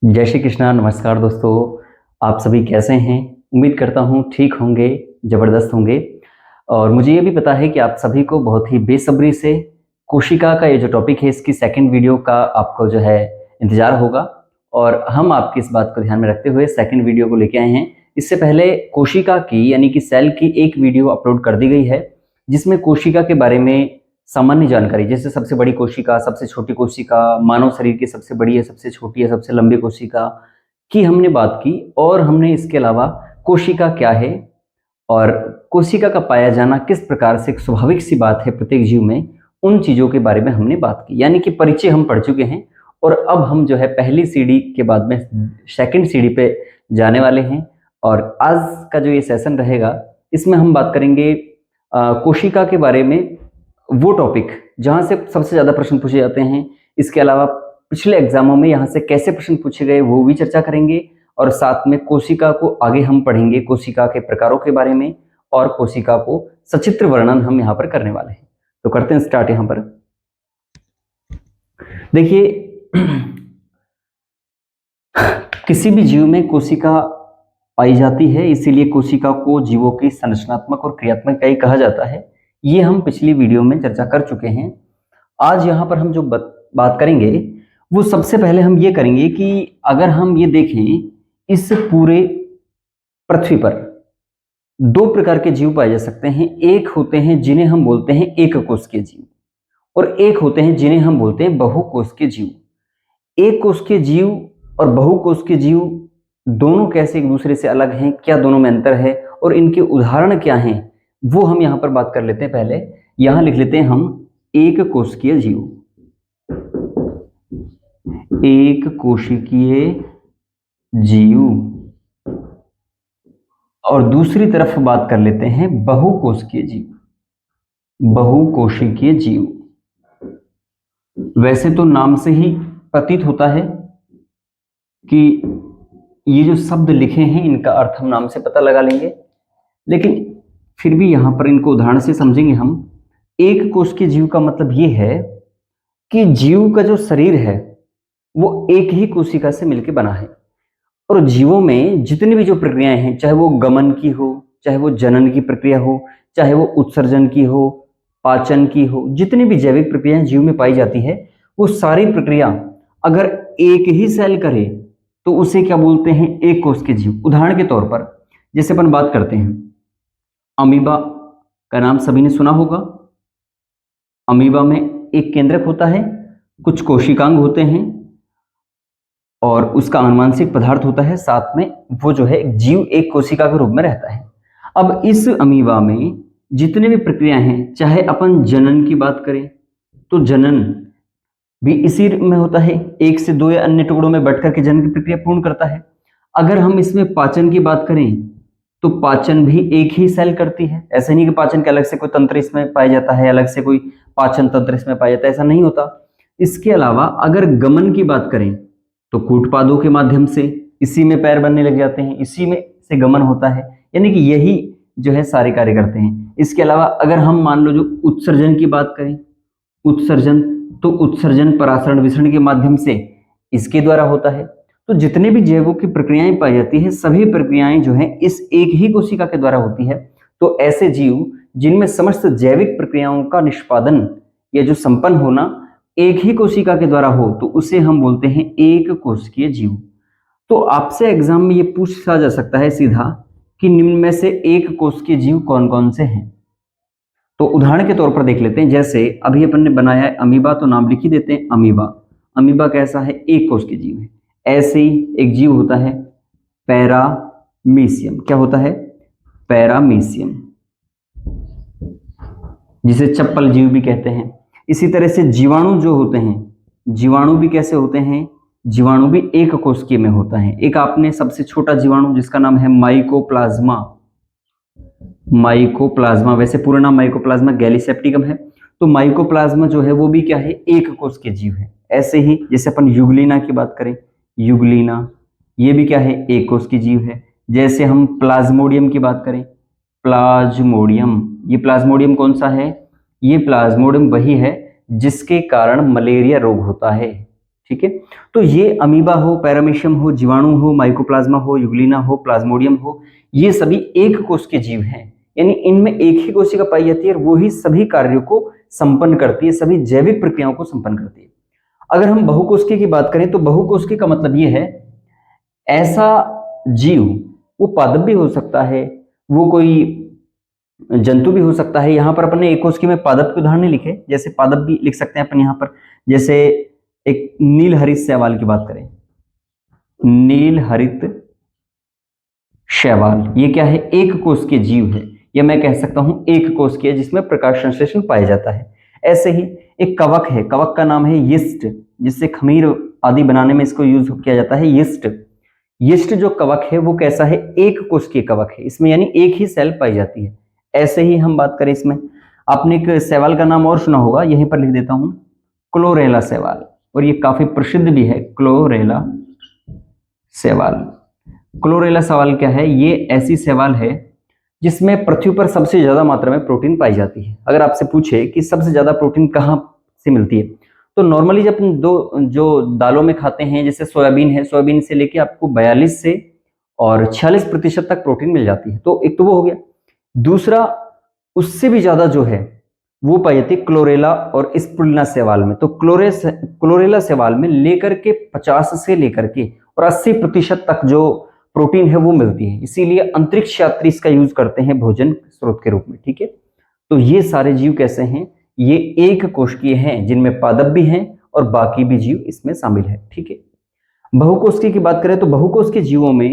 जय श्री कृष्णा। नमस्कार दोस्तों, आप सभी कैसे हैं? उम्मीद करता हूँ ठीक होंगे, ज़बरदस्त होंगे। और मुझे ये भी पता है कि आप सभी को बहुत ही बेसब्री से कोशिका का ये जो टॉपिक है इसकी सेकंड वीडियो का आपको जो है इंतज़ार होगा। और हम आपकी इस बात को ध्यान में रखते हुए सेकंड वीडियो को लेके आए हैं। इससे पहले कोशिका की यानी कि सेल की एक वीडियो अपलोड कर दी गई है जिसमें कोशिका के बारे में सामान्य जानकारी, जैसे सबसे बड़ी कोशिका, सबसे छोटी कोशिका, मानव शरीर की सबसे बड़ी है, सबसे छोटी है, सबसे लंबी कोशिका की हमने बात की। और हमने इसके अलावा कोशिका क्या है और कोशिका का पाया जाना किस प्रकार से एक स्वाभाविक सी बात है प्रत्येक जीव में, उन चीज़ों के बारे में हमने बात की। यानी कि परिचय हम पढ़ चुके हैं और अब हम जो है पहली सीढ़ी के बाद में सेकंड सीढ़ी पे जाने वाले हैं। और आज का जो ये सेशन रहेगा इसमें हम बात करेंगे कोशिका के बारे में, वो टॉपिक जहाँ से सबसे ज़्यादा प्रश्न पूछे जाते हैं। इसके अलावा पिछले एग्जामों में यहाँ से कैसे प्रश्न पूछे गए वो भी चर्चा करेंगे। और साथ में कोशिका को आगे हम पढ़ेंगे, कोशिका के प्रकारों के बारे में, और कोशिका को सचित्र वर्णन हम यहाँ पर करने वाले हैं। तो करते हैं स्टार्ट। यहाँ पर देखिए, किसी भी जीव में कोशिका पाई जाती है, इसीलिए कोशिका को जीवों की संरचनात्मक और क्रियात्मक इकाई कहा जाता है। ये हम पिछली वीडियो में चर्चा कर चुके हैं। आज यहाँ पर हम जो बात करेंगे वो सबसे पहले हम ये करेंगे कि अगर हम ये देखें, इस पूरे पृथ्वी पर दो प्रकार के जीव पाए जा सकते हैं। एक होते हैं जिन्हें हम बोलते हैं एक कोशिकीय जीव, और एक होते हैं जिन्हें हम बोलते हैं बहुकोशिकीय जीव। एक कोशिकीय जीव और बहुकोशिकीय जीव दोनों कैसे एक दूसरे से अलग हैं, क्या दोनों में अंतर है और इनके उदाहरण क्या हैं, वो हम यहाँ पर बात कर लेते हैं। पहले यहाँ लिख लेते हैं हम एक कोशिकीय जीव, एक कोशिकीय जीव, और दूसरी तरफ बात कर लेते हैं बहुकोशिकीय जीव, बहुकोशिकीय जीव। वैसे तो नाम से ही प्रतीत होता है कि ये जो शब्द लिखे हैं इनका अर्थ हम नाम से पता लगा लेंगे, लेकिन फिर भी यहाँ पर इनको उदाहरण से समझेंगे हम। एक कोशिकीय जीव का मतलब ये है कि जीव का जो शरीर है वो एक ही कोशिका से मिलकर बना है। और जीवों में जितनी भी जो प्रक्रियाएं हैं, चाहे वो गमन की हो, चाहे वो जनन की प्रक्रिया हो, चाहे वो उत्सर्जन की हो, पाचन की हो, जितनी भी जैविक प्रक्रियाएं जीव में पाई जाती है, वो सारी प्रक्रिया अगर एक ही सेल करे तो उसे क्या बोलते हैं? एक कोशिकीय जीव। उदाहरण के तौर पर जैसे अपन बात करते हैं, अमीबा का नाम सभी ने सुना होगा। अमीबा में एक केंद्रक होता है, कुछ कोशिकांग होते हैं और उसका अनुवांशिक पदार्थ होता है। साथ में वो जो है जीव एक कोशिका के रूप में रहता है। अब इस अमीबा में जितने भी प्रक्रियाएं हैं, चाहे अपन जनन की बात करें तो जनन भी इसी में होता है, एक से दो या अन्य टुकड़ों में बंट करके जनन की प्रक्रिया पूर्ण करता है। अगर हम इसमें पाचन की बात करें तो पाचन भी एक ही सेल करती है। ऐसा नहीं कि पाचन के अलग से कोई तंत्र इसमें पाया जाता है, अलग से कोई पाचन तंत्र इसमें पाया जाता है, ऐसा नहीं होता। इसके अलावा अगर गमन की बात करें तो कूटपादों के माध्यम से इसी में पैर बनने लग जाते हैं, इसी में से गमन होता है, यानी कि यही जो है सारे कार्य करते हैं। इसके अलावा अगर हम मान लो जो उत्सर्जन की बात करें, उत्सर्जन, तो उत्सर्जन परासरण विसरण के माध्यम से इसके द्वारा होता है। तो जितने भी जैवों की प्रक्रियाएं पाई जाती है, सभी प्रक्रियाएं जो है इस एक ही कोशिका के द्वारा होती है। तो ऐसे जीव जिनमें समस्त जैविक प्रक्रियाओं का निष्पादन या जो संपन्न होना एक ही कोशिका के द्वारा हो, तो उसे हम बोलते हैं एक कोशिकीय जीव। तो आपसे एग्जाम में ये पूछा जा सकता है सीधा कि निम्न में से एक कोशिकीय जीव कौन कौन से हैं। तो उदाहरण के तौर पर देख लेते हैं। जैसे अभी अपन ने बनाया है अमीबा, तो नाम लिख ही देते हैं अमीबा। अमीबा कैसा है? एक कोशिकीय जीव है। ऐसे ही एक जीव होता है पैरामीशियम। क्या होता है? पैरामीशियम, जिसे चप्पल जीव भी कहते हैं। इसी तरह से जीवाणु जो होते हैं, जीवाणु भी कैसे होते हैं? जीवाणु भी एक कोशिकीय में होता है। एक आपने सबसे छोटा जीवाणु जिसका नाम है माइकोप्लाज्मा, माइकोप्लाज्मा, वैसे पूरा नाम माइकोप्लाज्मा गैलीसेप्टिकम है। तो माइकोप्लाज्मा जो है वो भी क्या है? एक कोशिकीय जीव है। ऐसे ही जैसे अपन युगलीना की बात करें, युगलीना ये भी क्या है? एक कोशिकीय जीव है। जैसे हम प्लाज्मोडियम की बात करें, प्लाज्मोडियम, ये प्लाज्मोडियम कौन सा है? ये प्लाज्मोडियम वही है जिसके कारण मलेरिया रोग होता है। ठीक है। तो ये अमीबा हो, पैरामीशियम हो, जीवाणु हो, माइकोप्लाज्मा हो, यूग्लिना हो, प्लाज्मोडियम हो, ये सभी एक कोश के जीव हैं, यानी इनमें एक ही कोशिका पाई जाती है और वो ही सभी कार्यों को संपन्न करती है, सभी जैविक प्रक्रियाओं को संपन्न करती है। अगर हम बहुकोशिकीय की बात करें तो बहुकोशिकीय का मतलब ये है ऐसा जीव, वो पादप भी हो सकता है, वो कोई जंतु भी हो सकता है। यहाँ पर अपन ने एक कोशिकीय में पादप के उदाहरण नहीं लिखे, जैसे पादप भी लिख सकते हैं अपन यहाँ पर, जैसे एक नील हरित शैवाल की बात करें, नील हरित शैवाल, ये क्या है, एक कोशिकीय जीव है, या मैं कह सकता हूं एक कोशिकीय जिसमें प्रकाश संश्लेषण पाया जाता है। ऐसे ही एक कवक है, कवक का नाम है यीस्ट, जिससे खमीर आदि बनाने में इसको यूज किया जाता है, यीस्ट। यीस्ट जो कवक है वो कैसा है, एक कोशिकीय कवक है, इसमें यानी एक ही सेल पाई जाती है। ऐसे ही हम बात करें इसमें, आपने एक शैवाल का नाम और सुना होगा, यहीं पर लिख देता हूं, क्लोरेला शैवाल, और ये काफी प्रसिद्ध भी है, क्लोरेला शैवाल। क्लोरेला शैवाल क्या है, ये ऐसी शैवाल है जिसमें पृथ्वी पर सबसे ज्यादा मात्रा में प्रोटीन पाई जाती है। अगर आपसे पूछे कि सबसे ज्यादा प्रोटीन कहाँ से मिलती है, तो नॉर्मली जब दो जो दालों में खाते हैं, जैसे सोयाबीन है, सोयाबीन से लेके आपको 42 से और 46% तक प्रोटीन मिल जाती है, तो एक तो वो हो गया। दूसरा, उससे भी ज्यादा जो है वो पाई जाती है क्लोरेला और स्पुरुलिना शैवाल में। तो क्लोरेला शैवाल में लेकर के 50 से लेकर के और 80% तक जो प्रोटीन है वो मिलती है, इसीलिए अंतरिक्ष यात्री इसका यूज करते हैं भोजन स्रोत के रूप में, ठीक है। तो ये सारे जीव कैसे हैं, ये एक कोशिकीय हैं, जिनमें पादप भी हैं और बाकी भी जीव इसमें शामिल है, ठीक है। बहुकोशिकीय की बात करें तो बहुकोशिकीय जीवों में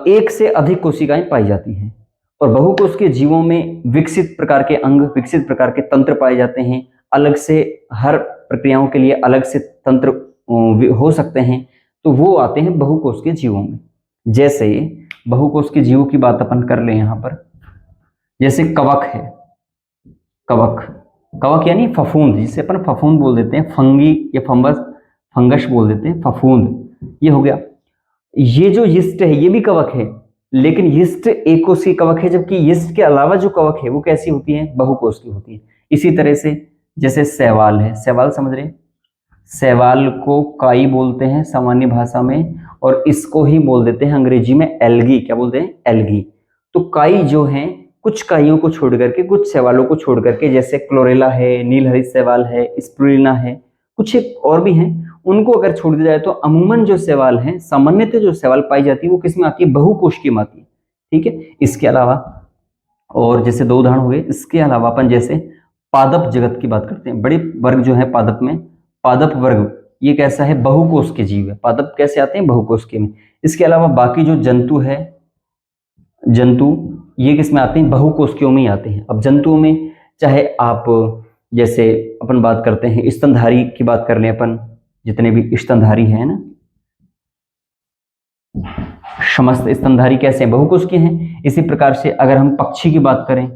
एक से अधिक कोशिकाएं पाई जाती हैं, और बहुकोशिकीय जीवों में विकसित प्रकार के अंग, विकसित प्रकार के तंत्र पाए जाते हैं। अलग से हर प्रक्रियाओं के लिए अलग से तंत्र हो सकते हैं, तो वो आते हैं बहुकोशिकीय जीवों में। जैसे बहुकोशिकीय जीवों की बात अपन कर लें यहाँ पर, जैसे कवक है, कवक, कवक यानी फफूंद, जिसे अपन फफूंद बोल देते हैं, फंगी या फंगस बोल देते हैं, फफूंद, ये हो गया। ये जो यीस्ट है ये भी कवक है, लेकिन यीस्ट एक कोशिकीय कवक है, जबकि यीस्ट के अलावा जो कवक है वो कैसी होती है, बहुकोशिकीय होती है। इसी तरह से जैसे शैवाल है, शैवाल समझ रहे हैं, शैवाल को काई बोलते हैं सामान्य भाषा में, और इसको ही बोल देते हैं अंग्रेजी में एल्गी, क्या बोलते हैं, एल्गी। तो काई जो है, कुछ काइयों को छोड़ करके, कुछ शैवालों को छोड़ करके, जैसे क्लोरेला है, नील हरित शैवाल है, स्पुरुलिना है, कुछ एक और भी हैं, उनको अगर छोड़ दिया जाए तो अमूमन जो शैवाल हैं, सामान्यतः जो शैवाल पाई जाती है वो किसमें आती है, बहुकोशिकीय में आती है, ठीक है। इसके अलावा और जैसे दो उदाहरण हुए, इसके अलावा अपन जैसे पादप जगत की बात करते हैं, बड़े वर्ग जो है पादप में, पादप वर्ग ये कैसा है, बहुकोशिकीय जीव है। पादप कैसे आते हैं, बहुकोशिकीय में। इसके अलावा बाकी जो जंतु है, जंतु ये किस में आते हैं, बहुकोशिकीयों में ही आते हैं। अब जंतुओं में चाहे आप जैसे अपन बात करते हैं स्तनधारी की बात कर लें अपन, जितने भी स्तनधारी हैं ना, समस्त स्तनधारी कैसे हैं, बहुकोशिकीय हैं। इसी प्रकार से अगर हम पक्षी की बात करें,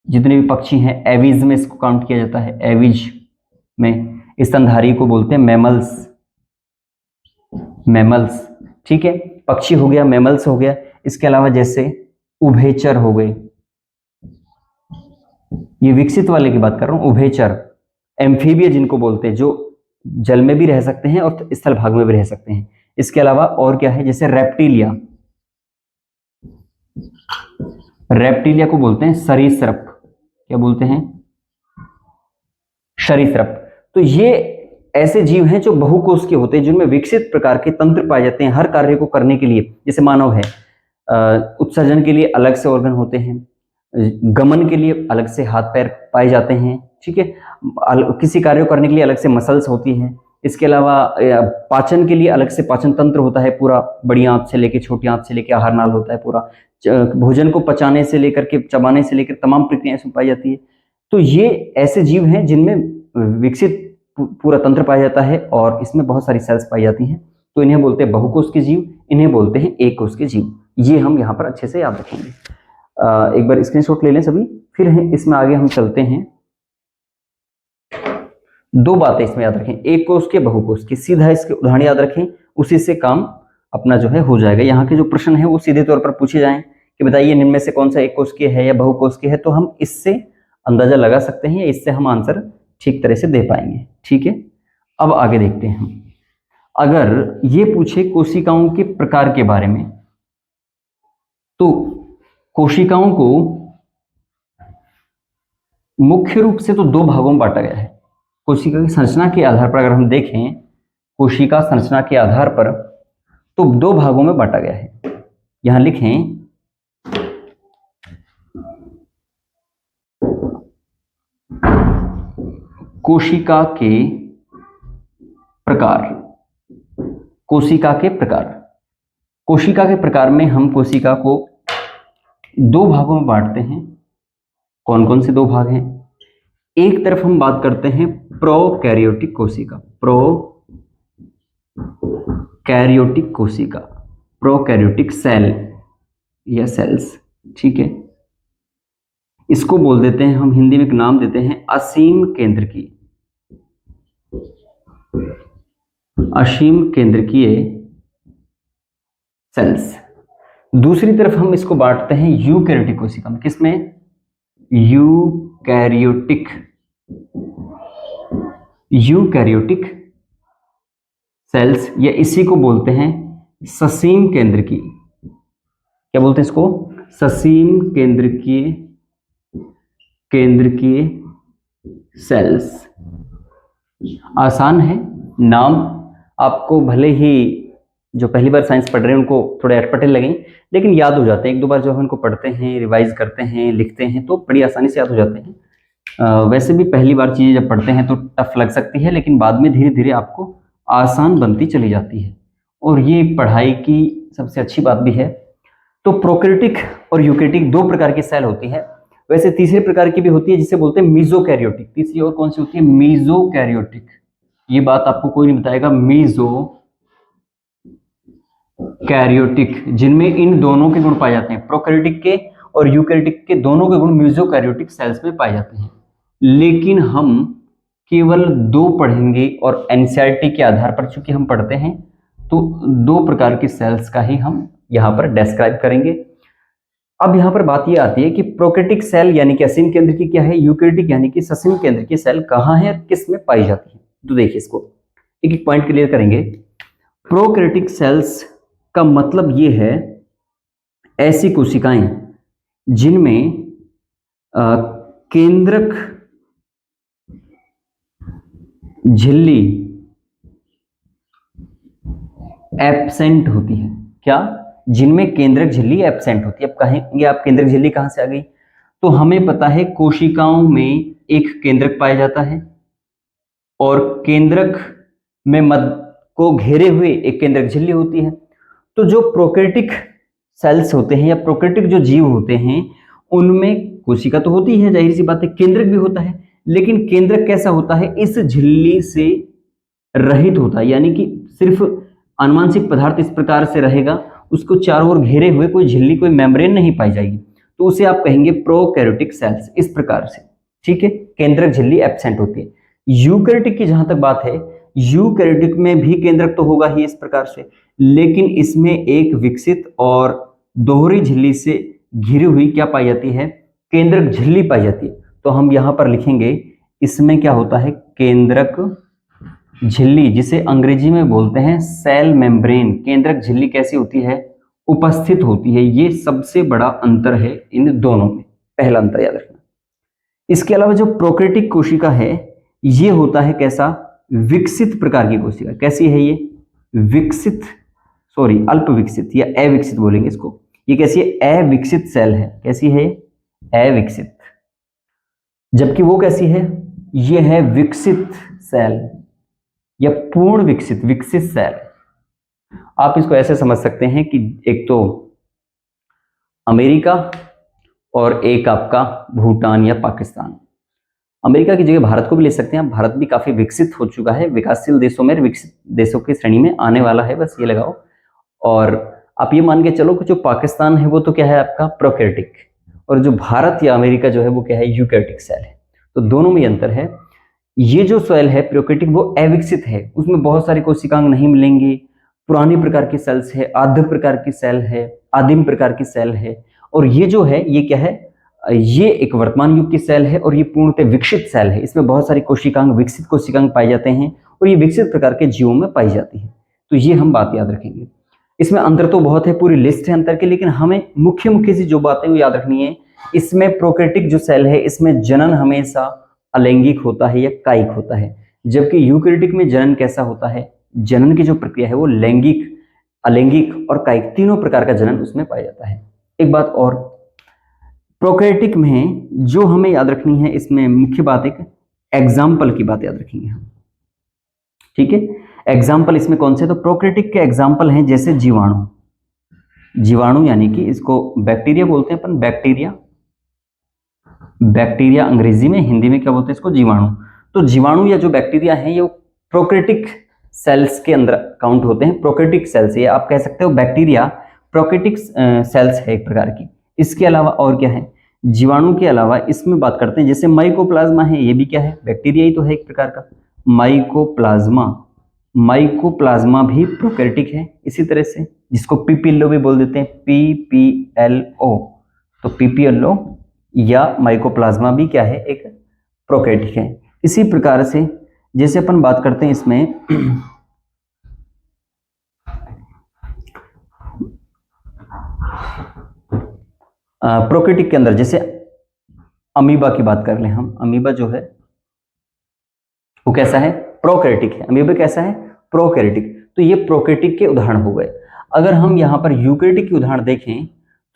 जितने भी पक्षी हैं, एविज में इसको काउंट किया जाता है, एविज में स्तनधारी को बोलते हैं मैमल्स, मैमल्स, ठीक है। पक्षी हो गया, मैमल्स हो गया। इसके अलावा जैसे उभयचर हो गए, ये विकसित वाले की बात कर रहा हूं, उभयचर, एम्फीबिया जिनको बोलते हैं, जो जल में भी रह सकते हैं और स्थल भाग में भी रह सकते हैं। इसके अलावा और क्या है, जैसे रेप्टिलिया, रेप्टिलिया को बोलते हैं सरीसृप, क्या बोलते हैं, सरीसृप। तो ये ऐसे जीव हैं जो बहुकोशिकीय होते हैं, जिनमें विकसित प्रकार के तंत्र पाए जाते हैं हर कार्य को करने के लिए। जैसे मानव है, उत्सर्जन के लिए अलग से ऑर्गन होते हैं, गमन के लिए अलग से हाथ पैर पाए जाते हैं, ठीक है। किसी कार्य को करने के लिए अलग से मसल्स होती हैं। इसके अलावा पाचन के लिए अलग से पाचन तंत्र होता है पूरा, बड़ी आंत से लेकर छोटी आंत से लेकर आहार नाल होता है पूरा, भोजन को पचाने से लेकर के चबाने से लेकर तमाम प्रक्रियाएं इसमें पाई जाती है। तो ये ऐसे जीव हैं जिनमें विकसित पूरा तंत्र पाया जाता है और इसमें बहुत सारी सेल्स पाई जाती हैं। तो इन्हें बोलते हैं बहुकोशिकीय जीव, इन्हें बोलते हैं एक कोशिकीय जीव। ये हम यहाँ पर अच्छे से याद रखेंगे। एक बार स्क्रीनशॉट ले लें सभी, फिर इसमें आगे हम चलते हैं। दो बातें इसमें याद रखें, एक कोशिकीय बहुकोशिकीय, सीधा इसके उदाहरण याद रखें, उसी से काम अपना जो है हो जाएगा। यहाँ के जो प्रश्न है वो सीधे तौर पर पूछे जाएं कि बताइए निम्न में से कौन सा एक कोशिकीय है या बहुकोशिकीय है, तो हम इससे अंदाजा लगा सकते हैं, इससे हम आंसर ठीक तरह से दे पाएंगे, ठीक है। अब आगे देखते हैं हम। अगर ये पूछे कोशिकाओं के प्रकार के बारे में, तो कोशिकाओं को मुख्य रूप से तो दो भागों में बांटा गया है। कोशिका की संरचना के आधार पर अगर हम देखें, कोशिका संरचना के आधार पर तो दो भागों में बांटा गया है। यहां लिखें कोशिका के प्रकार। कोशिका के प्रकार, कोशिका के प्रकार में हम कोशिका को दो भागों में बांटते हैं। कौन कौन से दो भाग हैं? एक तरफ हम बात करते हैं प्रोकैरियोटिक कोशिका, प्रोकैरियोटिक कोशिका, प्रोकैरियोटिक सेल या सेल्स, ठीक है। इसको बोल देते हैं हम, हिंदी में एक नाम देते हैं असीम केंद्र की, असीम केंद्रकीय सेल्स। दूसरी तरफ हम इसको बांटते हैं यूकैरियोटिक कोशिका में। किसमें? यूकैरियोटिक, यूकैरियोटिक सेल्स, या इसी को बोलते हैं ससीम केंद्र की। क्या बोलते हैं इसको? ससीम केंद्रकीय, केंद्रकीय सेल्स। आसान है नाम, आपको भले ही जो पहली बार साइंस पढ़ रहे हैं उनको थोड़े अटपटे लगें, लेकिन याद हो जाते हैं। एक दो बार जब हम इनको पढ़ते हैं, रिवाइज करते हैं, लिखते हैं, तो बड़ी आसानी से याद हो जाते हैं। वैसे भी पहली बार चीज़ें जब पढ़ते हैं तो टफ लग सकती है, लेकिन बाद में धीरे धीरे आपको आसान बनती चली जाती है, और ये पढ़ाई की सबसे अच्छी बात भी है। तो प्रोकैरियोटिक और यूकैरियोटिक दो प्रकार की सेल होती है। वैसे तीसरे प्रकार की भी होती है जिसे बोलते हैं मीजोकैरियोटिक। तीसरी और कौन सी होती है? मीजोकैरियोटिक। ये बात आपको कोई नहीं बताएगा। मीजोकैरियोटिक, जिनमें इन दोनों के गुण पाए जाते हैं, प्रोकैरियोटिक के और यूकैरियोटिक के दोनों के गुण मीजोकैरियोटिक सेल्स में पाए जाते हैं। लेकिन हम केवल दो पढ़ेंगे, और एनसीईआरटी के आधार पर चूंकि हम पढ़ते हैं, तो दो प्रकार की सेल्स का ही हम यहाँ पर डिस्क्राइब करेंगे। अब यहाँ पर बात ये आती है कि प्रोकैरियोटिक सेल यानी कि असीम केंद्र की क्या है, यूकैरियोटिक यानी कि ससीम केंद्र की सेल कहाँ है, किस में पाई जाती है। तो देखिए, इसको एक एक पॉइंट क्लियर करेंगे। प्रोकैरियोटिक सेल्स का मतलब ये है ऐसी कोशिकाएं जिनमें केंद्रक झिल्ली एब्सेंट होती है। क्या? जिनमें केंद्रक झिल्ली एब्सेंट होती है। अब कहेंगे आप केंद्रक झिल्ली कहां से आ गई, तो हमें पता है कोशिकाओं में एक केंद्रक पाया जाता है, और केंद्रक में मध्य को घेरे हुए एक केंद्रक झिल्ली होती है। तो जो प्रोकैरियोटिक सेल्स होते हैं या प्रोकैरियोटिक जो जीव होते हैं, उनमें कोशिका तो होती है, जाहिर सी बात है, केंद्रक भी होता है, लेकिन केंद्रक कैसा होता है? इस झिल्ली से रहित होता है, यानी कि सिर्फ अनुवांशिक पदार्थ इस प्रकार से रहेगा, उसको चारों ओर घेरे हुए कोई झिल्ली, कोई मेम्ब्रेन नहीं पाई जाएगी, तो उसे आप कहेंगे प्रोकैरियोटिक सेल्स, इस प्रकार से, ठीक है। केंद्रक झिल्ली एब्सेंट होती है। यूकैरियोटिक की जहां तक बात है, यूकैरियोटिक में भी केंद्रक तो होगा ही इस प्रकार से, लेकिन इसमें एक विकसित और दोहरी झिल्ली से घिरी हुई क्या पाई जाती है? केंद्रक झिल्ली पाई जाती है। तो हम यहां पर लिखेंगे, इसमें क्या होता है? केंद्रक झिल्ली, जिसे अंग्रेजी में बोलते हैं सेल मेम्ब्रेन। केंद्रक झिल्ली कैसी होती है? उपस्थित होती है। ये सबसे बड़ा अंतर है इन दोनों में, पहला अंतर याद रखना। इसके अलावा जो प्रोकैरियोटिक कोशिका है, ये होता है कैसा? विकसित प्रकार की कोशिका। कैसी है ये? विकसित, सॉरी अल्प विकसित या अविकसित बोलेंगे इसको। ये कैसी है? अविकसित सेल है। कैसी है? अविकसित। जबकि वो कैसी है? ये है विकसित सेल या पूर्ण विकसित, विकसित सेल। आप इसको ऐसे समझ सकते हैं कि एक तो अमेरिका और एक आपका भूटान या पाकिस्तान। अमेरिका की जगह भारत को भी ले सकते हैं आप, भारत भी काफी विकसित हो चुका है, विकासशील देशों में, विकसित देशों की श्रेणी में आने वाला है, बस ये लगाओ। और आप ये मान के चलो कि जो पाकिस्तान है वो तो क्या है आपका? प्रोकैरियोटिक, और जो भारत या अमेरिका जो है वो क्या है? यूकैरियोटिक सेल है। तो दोनों में अंतर है। ये जो सेल है प्रोकैरियोटिक, वो अविकसित है, उसमें बहुत सारी कोशिकांग नहीं मिलेंगी, पुरानी प्रकार की सेल्स है, आद्य प्रकार की सेल है, आदिम प्रकार की सेल है। और ये जो है ये क्या है? ये एक वर्तमान युग की सेल है, और ये पूर्णतः विकसित सेल है। इसमें बहुत सारी कोशिकांग, विकसित कोशिकांग पाए जाते हैं, और ये विकसित प्रकार के जीवों में पाई जाती है। तो ये हम बात याद रखेंगे। इसमें अंतर तो बहुत है, पूरी लिस्ट है अंतर की, लेकिन हमें मुख्य मुख्य सी जो बातें वो याद रखनी है। इसमें प्रोकैरियोटिक जो सेल है इसमें जनन हमेशा अलैंगिक होता है या कायिक होता है, जबकि यूकैरियोटिक में जनन कैसा होता है, जनन की जो प्रक्रिया है वो लैंगिक, अलैंगिक और कायिक तीनों प्रकार का जनन उसमें पाया जाता है। एक बात और, प्रोकैरियोटिक में जो हमें याद रखनी है, इसमें मुख्य बात एक एग्जाम्पल की बात याद रखेंगे हम, ठीक है। एग्जाम्पल इसमें कौन से, तो प्रोकैरियोटिक के एग्जाम्पल हैं जैसे जीवाणु, जीवाणु यानी कि इसको बैक्टीरिया बोलते हैं अपन, बैक्टीरिया, बैक्टीरिया अंग्रेजी में, हिंदी में क्या बोलते हैं इसको, जीवाणु। तो जीवाणु या जो बैक्टीरिया है ये प्रोकैरियोटिक सेल्स के अंदर काउंट होते हैं। प्रोकैरियोटिक सेल्स, ये आप कह सकते हो बैक्टीरिया प्रोकैरियोटिक सेल्स है एक प्रकार की। इसके अलावा और क्या है, जीवाणु के अलावा इसमें बात करते हैं जैसे माइकोप्लाज्मा है, ये भी क्या है, बैक्टीरिया ही तो है एक प्रकार का, माइकोप्लाज्मा, माइकोप्लाज्मा भी प्रोकैरियोटिक है इसी तरह से, जिसको पीपीएलओ भी बोल देते हैं, पीपीएलओ। तो पीपीएलओ या माइकोप्लाज्मा भी क्या है, एक प्रोकैरियोटिक है। इसी प्रकार से जैसे अपन बात करते हैं इसमें प्रोकैरियोटिक के अंदर, जैसे अमीबा की बात कर लें हम, अमीबा जो है वो कैसा है, प्रोकैरियोटिक है। अमीबा कैसा है, प्रोकैरियोटिक। तो ये प्रोकैरियोटिक के उदाहरण हो गए। अगर हम यहाँ पर यूकैरियोटिक के उदाहरण देखें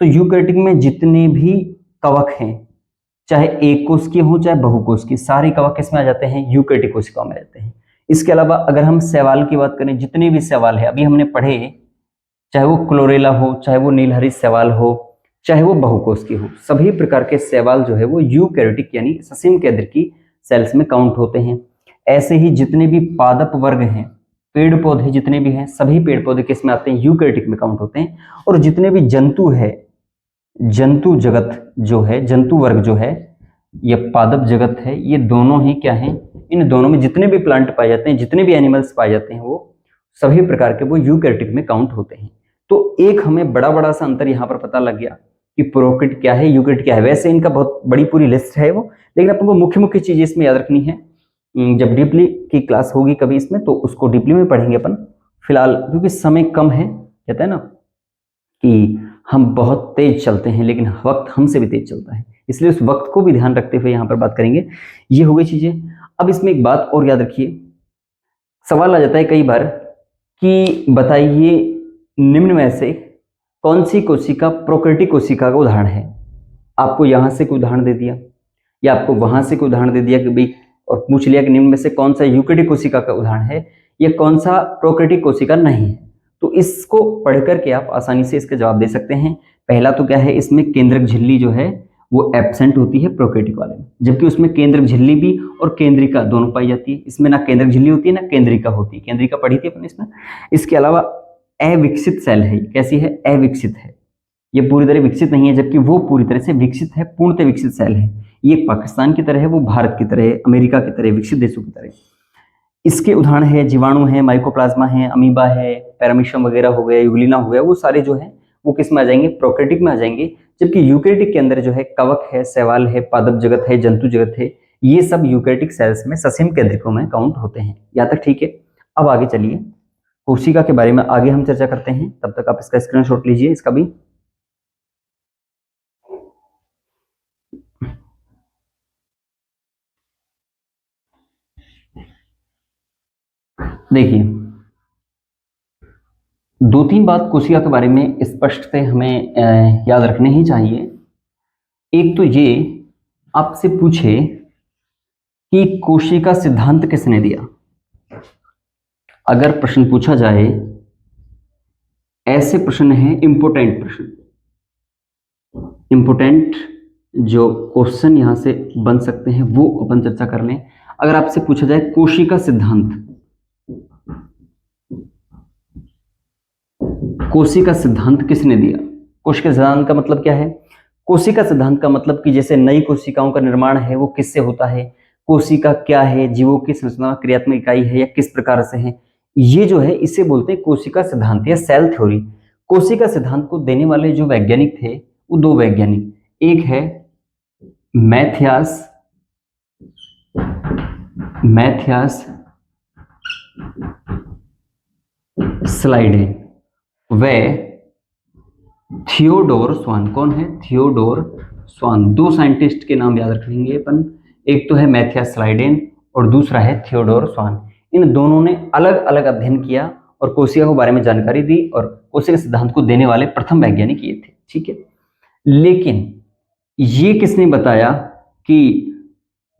तो यूकैरियोटिक में जितने भी कवक हैं, चाहे एक कोशिकीय हो चाहे बहुकोशिकीय, सारे कवक किसमें आ जाते हैं, यूकैरियोटिक कोशिकाओं में रहते हैं। इसके अलावा अगर हम शैवाल की बात करें, जितने भी शैवाल है अभी हमने पढ़े, चाहे वो क्लोरेला हो, चाहे वो नीलहरित शैवाल हो, चाहे वो बहुकोशिकीय हो, सभी प्रकार के शैवाल जो है वो यूकैरियोटिक यानी ससीम केंद्र की सेल्स में काउंट होते हैं। ऐसे ही जितने भी पादप वर्ग हैं, पेड़ पौधे जितने भी हैं, सभी पेड़ पौधे किस में आते हैं, यूकैरियोटिक में काउंट होते हैं। और जितने भी जंतु है, जंतु जगत जो है, जंतु वर्ग जो है, ये पादप जगत है, ये दोनों ही क्या हैं, इन दोनों में जितने भी प्लांट पाए जाते हैं, जितने भी एनिमल्स पाए जाते हैं, वो सभी प्रकार के वो यूकैरियोटिक में काउंट होते हैं। तो एक हमें बड़ा बड़ा सा अंतर यहाँ पर पता लग गया कि प्रोकैरियोटिक क्या है, यूकैरियोटिक क्या है। वैसे इनका बहुत बड़ी पूरी लिस्ट है वो, लेकिन अपन को मुख्य मुख्य चीजें इसमें याद रखनी है। जब डीपली की क्लास होगी कभी इसमें तो उसको डीपली में पढ़ेंगे अपन। फिलहाल क्योंकि समय कम है, कहते हैं ना कि हम बहुत तेज चलते हैं लेकिन वक्त हमसे भी तेज चलता है, इसलिए उस वक्त को भी ध्यान रखते हुए यहाँ पर बात करेंगे। ये हो गई चीजें। अब इसमें एक बात और याद रखिए, सवाल आ जाता है कई बार कि बताइए निम्न में से कौन सी कोशिका प्रोकैरियोटिक कोशिका का उदाहरण है। आपको यहाँ से कोई उदाहरण दे दिया या आपको वहां से कोई उदाहरण दे दिया कि भाई, और पूछ लिया कि निम्न में से कौन सा यूकैरियोटिक कोशिका का उदाहरण है या कौन सा प्रोकैरियोटिक कोशिका नहीं है। तो इसको पढ़ करके आप आसानी से इसका जवाब दे सकते हैं। पहला तो क्या है, इसमें केंद्रक झिल्ली जो है वो एब्सेंट होती है प्रोकैरियोटिक वाले में, जबकि उसमें केंद्रक झिल्ली भी और केंद्रिका दोनों पाई जाती है। इसमें ना केंद्रक झिल्ली होती है ना केंद्रिका होती है, केंद्रिका पढ़ी थी अपन इसमें। इसके अलावा अविकसित सेल है, कैसी है, अविकसित है, ये पूरी तरह विकसित नहीं है, जबकि वो पूरी तरह से विकसित है, पूर्णतः विकसित सेल है। ये पाकिस्तान की तरह है, वो भारत की तरह है, अमेरिका की तरह, विकसित देशों की तरह। इसके उदाहरण है जीवाणु है, माइकोप्लाज्मा है, अमीबा है, पैरामीशियम वगैरह हो गया, यूग्लिना हो गया, वो सारे जो है वो किस में आ जाएंगे, प्रोकैरियोटिक में आ जाएंगे। जबकि यूकैरियोटिक के अंदर जो है कवक है, शैवाल है, पादप जगत है, जंतु जगत है, ये सब यूकैरियोटिक सेल्स में ससीम केंद्रिकों में काउंट होते हैं। यहाँ तक ठीक है। अब आगे चलिए, कोशिका के बारे में आगे हम चर्चा करते हैं, तब तक आप इसका स्क्रीनशॉट लीजिए। इसका भी देखिए, दो तीन बात कोशिका के बारे में स्पष्ट से हमें याद रखने ही चाहिए। एक तो ये आपसे पूछे कि कोशिका सिद्धांत किसने दिया, अगर प्रश्न पूछा जाए, ऐसे प्रश्न है इंपोर्टेंट प्रश्न, इंपोर्टेंट जो क्वेश्चन यहां से बन सकते हैं वो अपन चर्चा कर लें। अगर आपसे पूछा जाए कोशिका सिद्धांत, कोशिका सिद्धांत किसने दिया, कोशिका सिद्धांत का मतलब क्या है, कोशिका सिद्धांत का मतलब कि जैसे नई कोशिकाओं का निर्माण है वो किससे होता है, कोशिका क्या है, जीवों की संरचना क्रियात्मक इकाई है या किस प्रकार से है, ये जो है इसे बोलते हैं कोशिका सिद्धांत या सेल थ्योरी। कोशिका सिद्धांत को देने वाले जो वैज्ञानिक थे वो दो वैज्ञानिक, एक है मैथियास स्लाइडेन व थियोडोर स्वान। कौन है? थियोडोर स्वान। दो साइंटिस्ट के नाम याद रखेंगे अपन, एक तो है मैथियास स्लाइडेन और दूसरा है थियोडोर स्वान। इन दोनों ने अलग अलग अध्ययन किया और कोशिका के बारे में जानकारी दी और कोशिका सिद्धांत को देने वाले प्रथम वैज्ञानिक ये थे। ठीक है, लेकिन ये किसने बताया कि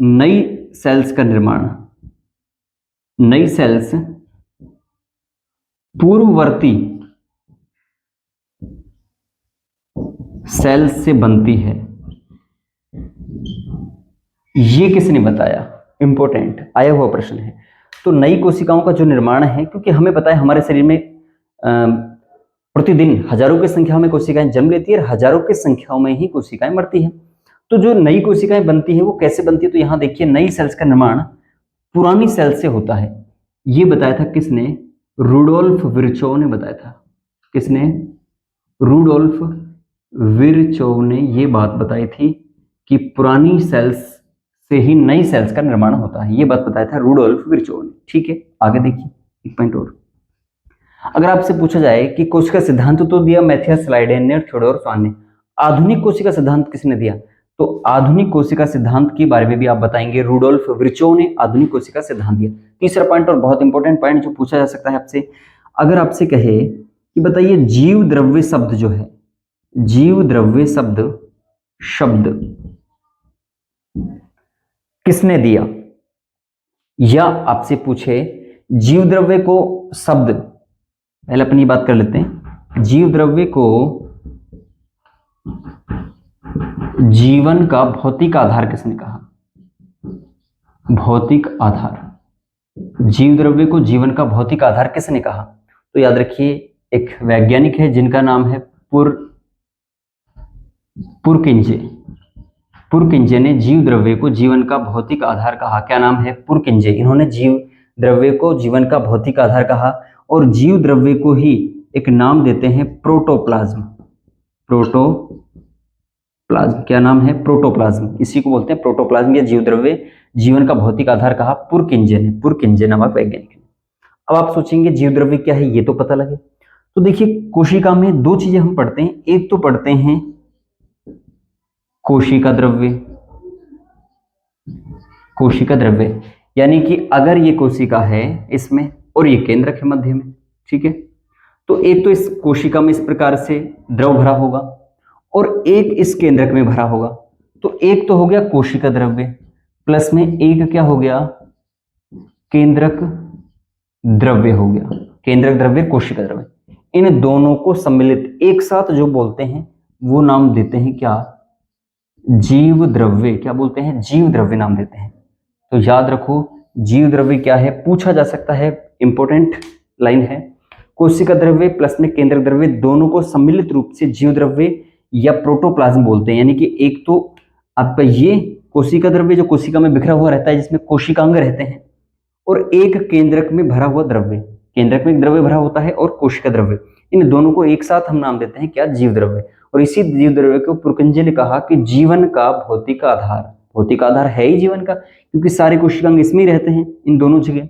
नई सेल्स का निर्माण, नई सेल्स पूर्ववर्ती सेल्स से बनती है, ये किसने बताया? इंपॉर्टेंट आया हुआ प्रश्न है। तो नई कोशिकाओं का जो निर्माण है, क्योंकि हमें पता है हमारे शरीर में प्रतिदिन हजारों की संख्या में कोशिकाएं जन्म लेती है और हजारों की संख्याओं में ही कोशिकाएं मरती हैं। तो जो नई कोशिकाएं बनती है वो कैसे बनती है? तो यहां देखिए, नई सेल्स का निर्माण पुरानी सेल्स से होता है। ये बताया था किसने? रुडोल्फ विर्चोव ने बताया था। किसने? रुडोल्फ विर्चोव ने ये बात बताई थी कि पुरानी सेल्स से ही नई सेल्स का निर्माण होता है। ये बात बताया था रुडोल्फ विर्चोव ने। ठीक है, आगे देखिए एक पॉइंट और। अगर आपसे पूछा जाए कि कोशिका सिद्धांत तो दिया मैथियास स्लाइडेन ने और थियोडोर स्वान ने, आधुनिक कोशिका सिद्धांत किसने दिया? तो आधुनिक कोशिका सिद्धांत के बारे में भी आप बताएंगे, रुडोल्फ विर्चोव ने आधुनिक कोशिका सिद्धांत दिया। तीसरा पॉइंट और बहुत इंपॉर्टेंट पॉइंट जो पूछा जा सकता है आपसे, अगर आपसे कहे कि बताइए जीव द्रव्य शब्द जो है, जीव द्रव्य शब्द किसने दिया? या आपसे पूछे जीव द्रव्य को शब्द, पहले अपनी बात कर लेते हैं, जीव द्रव्य को जीवन का भौतिक आधार किसने कहा? भौतिक आधार। जीव द्रव्य को जीवन का भौतिक आधार किसने कहा? तो याद रखिए, एक वैज्ञानिक है जिनका नाम है पुरकिंजे। पुरकिंजे ने जीव द्रव्य को जीवन का भौतिक आधार कहा। क्या नाम है? पुरकिंजे। इन्होंने जीव द्रव्य को जीवन का भौतिक आधार कहा और जीव द्रव्य को ही एक नाम देते हैं प्रोटोप्लाज्म। प्रोटोप्लाज्म, क्या नाम है? प्रोटोप्लाज्म। इसी को बोलते हैं प्रोटोप्लाज्म या जीव द्रव्य जीवन का भौतिक आधार कहा पुरकिंजे ने, पुरकिंजे नामक वैज्ञानिक ने। अब आप सोचेंगे जीव द्रव्य क्या है, ये तो पता लगे। तो देखिए, कोशिका में दो चीजें हम पढ़ते हैं, एक तो पढ़ते हैं कोशिका द्रव्य, कोशिका द्रव्य यानी कि अगर ये कोशिका है इसमें और ये केंद्रक है मध्य में, ठीक है, तो एक तो इस कोशिका में इस प्रकार से द्रव भरा होगा और एक इस केंद्रक में भरा होगा। तो एक तो हो गया कोशिका द्रव्य प्लस में एक क्या हो गया? केंद्रक द्रव्य हो गया। केंद्रक द्रव्य, कोशिका द्रव्य, इन दोनों को सम्मिलित एक साथ जो बोलते हैं वो नाम देते हैं क्या? जीव द्रव्य। क्या बोलते हैं? जीव द्रव्य नाम देते हैं। तो याद रखो, जीव द्रव्य क्या है, पूछा जा सकता है, इंपॉर्टेंट लाइन है। कोशिका द्रव्य प्लस में केंद्रक द्रव्य दोनों को सम्मिलित रूप से जीव द्रव्य या प्रोटोप्लाज्म बोलते हैं। यानी कि एक तो आपका ये कोशिका द्रव्य जो कोशिका में बिखरा हुआ रहता है जिसमें कोशिकांग रहते हैं, और एक केंद्रक में भरा हुआ द्रव्य, केंद्रक में द्रव्य भरा होता है और कोशिका द्रव्य, इन दोनों को एक साथ हम नाम देते हैं क्या? जीव द्रव्य। और इसी जीव द्रव्य को पुरकिंजे ने कहा कि जीवन का भौतिक आधार, भौतिक आधार है ही जीवन का, क्योंकि सारे कोशिकांग इसमें ही रहते हैं, इन दोनों जगह।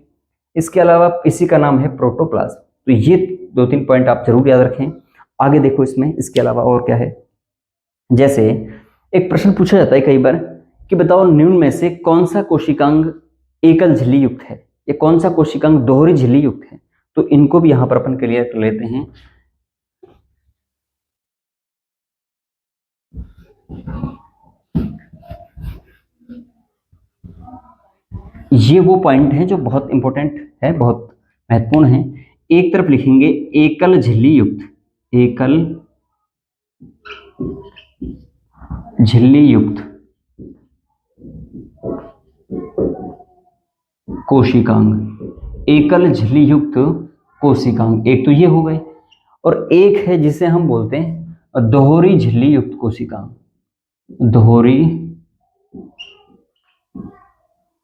इसके अलावा इसी का नाम है प्रोटोप्लाज्म। तो ये दो तीन पॉइंट आप जरूर याद रखें। आगे देखो इसमें इसके अलावा और क्या है। जैसे एक प्रश्न पूछा जाता है कई बार कि बताओ निम्न में से कौन सा कोशिकांग एकल झिल्ली युक्त है, या कौन सा कोशिकांग दोहरी झिल्ली युक्त है। तो इनको भी यहां पर अपन क्लियर कर लेते हैं। ये वो पॉइंट है जो बहुत इंपॉर्टेंट है, बहुत महत्वपूर्ण है। एक तरफ लिखेंगे एकल झिल्ली युक्त, एकल झिल्ली युक्त कोशिकांग, एकल झिल्ली युक्त कोशिकांग, एक तो ये हो गए, और एक है जिसे हम बोलते हैं दोहरी झिल्ली युक्त कोशिकांग, दोहरी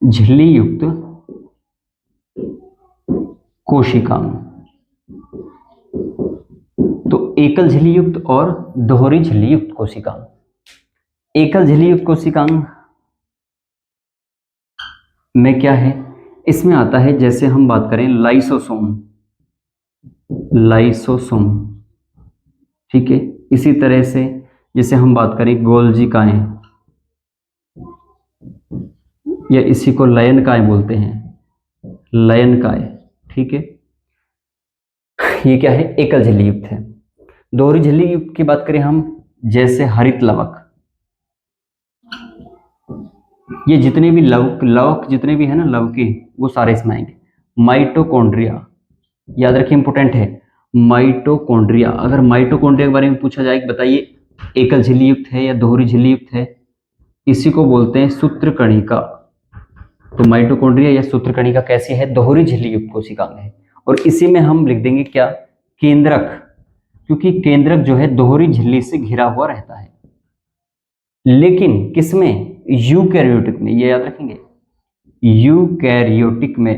झिल्ली युक्त कोशिकांग। तो एकल झिल्ली युक्त और दोहरी झिल्ली युक्त कोशिकांग। एकल झिल्ली युक्त कोशिकांग में क्या है, इसमें आता है, जैसे हम बात करें लाइसोसोम, लाइसोसोम, ठीक है। इसी तरह से जैसे हम बात करें गोल्जिकाएं, या इसी को लयनकाएं बोलते हैं, लयनकाएं, ठीक है। ये क्या है, एकल झिल्ली युक्त है। दोहरी झिल्ली युक्त की बात करें हम, जैसे हरित लवक, ये जितने भी लवक लवक जितने भी है ना लवकी, वो सारे इसमें आएंगे। माइटोकॉन्ड्रिया, याद रखिए इंपोर्टेंट है, माइटोकॉन्ड्रिया। अगर माइटोकॉन्ड्रिया के बारे में पूछा जाए कि बताइए एकल झिल्ली युक्त है या दोहरी झिल्ली युक्त है, इसी को बोलते हैं सूत्रकणिका। तो माइटोकॉन्ड्रिया या सूत्रकणिका कैसी है, दोहरी झिल्ली युक्त कोशिकांग है। और इसी में हम लिख देंगे क्या, केंद्रक, क्योंकि केंद्रक जो है दोहरी झिल्ली से घिरा हुआ रहता है। लेकिन किसमें, यूकैरियोटिक में, ये याद रखेंगे, यूकैरियोटिक में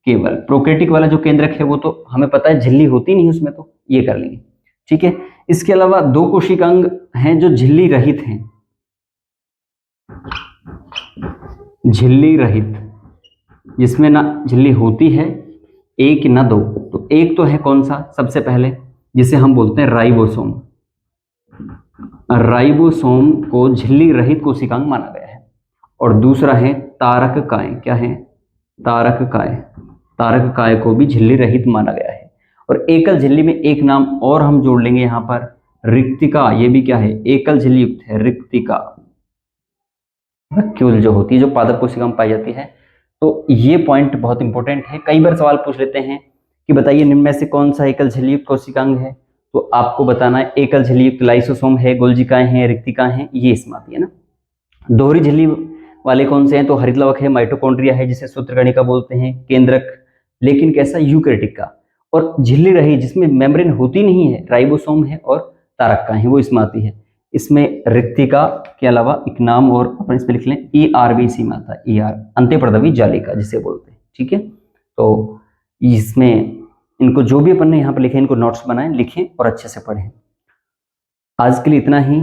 केवल। प्रोकैरियोटिक वाला जो केंद्रक है वो तो हमें पता है झिल्ली होती नहीं उसमें, तो ये कर लेंगे, ठीक है। इसके अलावा दो कोशिकांग हैं जो झिल्ली रहित हैं, झिल्ली रहित, जिसमें ना झिल्ली होती है एक ना दो। तो एक तो है कौन सा, सबसे पहले जिसे हम बोलते हैं राइबोसोम। राइबोसोम को झिल्ली रहित कोशिकांग माना गया है। और दूसरा है तारककाय, क्या है, तारककाय, तारककाय को भी झिल्ली रहित माना गया है। और एकल झिल्ली में एक नाम और हम जोड़ लेंगे यहाँ पर, रिक्तिका। ये भी क्या है, एकल झिल्ली युक्त है, रिक्तिका, वैक्यूल जो होती है, जो पादप कोशिका में पाई जाती है। तो ये पॉइंट बहुत इंपॉर्टेंट है, कई बार सवाल पूछ लेते हैं कि बताइए निम्न में से कौन सा एकल झिल्ली युक्त कोशिकांग है, तो आपको बताना है एकल झिल्ली युक्त लाइसोसोम है, गोल्जिकाएं हैं, रिक्तिका हैं, ये इसमें आती है ना। दोहरी झिल्ली वाले कौन से हैं, तो हरितलवक है, माइटोकॉन्ड्रिया है जिसे सूत्रकणिका बोलते हैं, केंद्रक, लेकिन कैसा, यूकैरियोटिक का। और झिल्ली रही जिसमें मेम्ब्रेन होती नहीं है, राइबोसोम है और तारककाएं हैं, वो इसमें आती है। इसमें रिक्तिका के अलावा एक नाम और अपन इसमें लिख लें, ER भी इसी में आता है, ER, अंत्यप्रदवी जालिका जिसे बोलते हैं, ठीक है। तो इसमें इनको जो भी अपन ने यहाँ पर लिखे, इनको नोट्स बनाएं, लिखें और अच्छे से पढ़ें। आज के लिए इतना ही,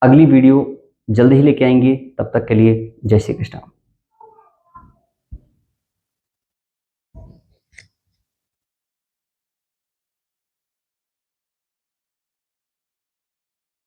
अगली वीडियो जल्द ही लेके आएंगे, तब तक के लिए जय श्री कृष्ण।